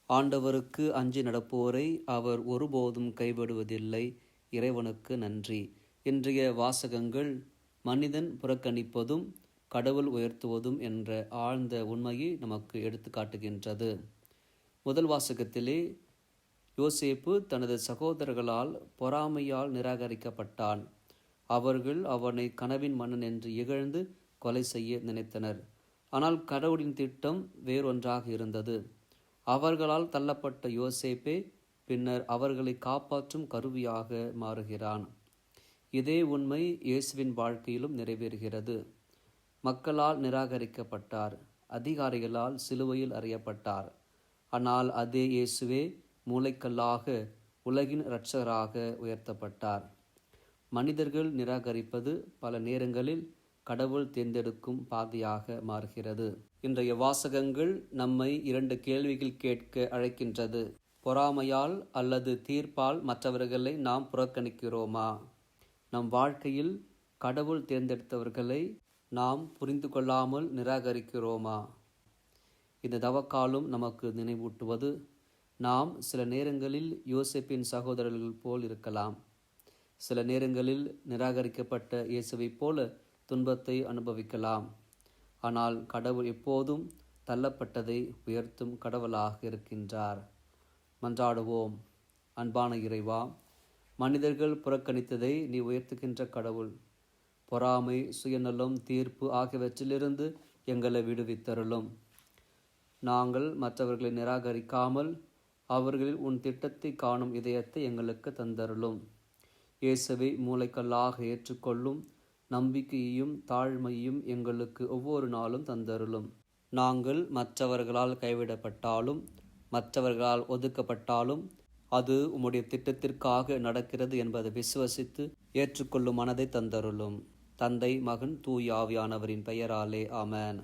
ஆண்டவருக்கு அஞ்சி நடப்போரை அவர் ஒருபோதும் கைவிடுவதில்லை. இறைவனுக்கு நன்றி. இன்றைய வாசகங்கள் மனிதன் புறக்கணிப்பதும் கடவுள் உயர்த்துவதும் என்ற ஆழ்ந்த உண்மையை நமக்கு எடுத்து காட்டுகின்றது. முதல் வாசகத்திலே யோசேப்பு தனது சகோதரர்களால் பொறாமையால் நிராகரிக்கப்பட்டான். அவர்கள் அவனை கனவின் மன்னன் என்று இகழ்ந்து கொலை செய்ய நினைத்தனர். ஆனால் கடவுளின் திட்டம் வேறொன்றாக இருந்தது. அவர்களால் தள்ளப்பட்ட யோசேப்பே பின்னர் அவர்களை காப்பாற்றும் கருவியாக மாறுகிறான். இதே உண்மை இயேசுவின் வாழ்க்கையிலும் நிறைவேறுகிறது. மக்களால் நிராகரிக்கப்பட்டார், அதிகாரிகளால் சிலுவையில் அறையப்பட்டார். ஆனால் அதே இயேசுவே மூளைக்கல்லாக உலகின் இரட்சகராக உயர்த்தப்பட்டார். மனிதர்கள் நிராகரிப்பது பல நேரங்களில் கடவுள் தேர்ந்தெடுக்கும் பாதையாக மாறுகிறது. இன்றைய வாசகங்கள் நம்மை 2 கேள்விகள் கேட்க அழைக்கின்றது. பொறாமையால் அல்லது தீர்ப்பால் மற்றவர்களை நாம் புறக்கணிக்கிறோமா? நம் வாழ்க்கையில் கடவுள் தேர்ந்தெடுத்தவர்களை நாம் புரிந்து கொள்ளாமல் நிராகரிக்கிறோமா? இந்த தவக்காலும் நமக்கு நினைவூட்டுவது, நாம் சில நேரங்களில் யோசேப்பின் சகோதரர்கள் போல் இருக்கலாம். சில நேரங்களில் நிராகரிக்கப்பட்ட இயேசுவைப் போல துன்பத்தை அனுபவிக்கலாம். ஆனால் கடவுள் எப்போதும் தள்ளப்பட்டதை உயர்த்தும் கடவுளாக இருக்கின்றார். மன்றாடுவோம். அன்பான இறைவா, மனிதர்கள் புறக்கணித்ததை நீ உயர்த்துகின்ற கடவுள். பொறாமை, சுயநலம், தீர்ப்பு ஆகியவற்றிலிருந்து எங்களை விடுவித்தருளும். நாங்கள் மற்றவர்களை நிராகரிக்காமல் அவர்களில் உன் திட்டத்தை காணும் இதயத்தை எங்களுக்கு தந்தருளும். இயேசுவை மூளைக்கல்லாக ஏற்றுக்கொள்ளும் நம்பிக்கையையும் தாழ்மையும் எங்களுக்கு ஒவ்வொரு நாளும் தந்தருளும். நாங்கள் மற்றவர்களால் கைவிடப்பட்டாலும் மற்றவர்களால் ஒதுக்கப்பட்டாலும் அது உம்முடைய திட்டத்திற்காக நடக்கிறது என்பதை விசுவசித்து ஏற்றுக்கொள்ளும் மனதை தந்தருளும். தந்தை, மகன், தூய ஆவியானவரின் பெயராலே ஆமென்.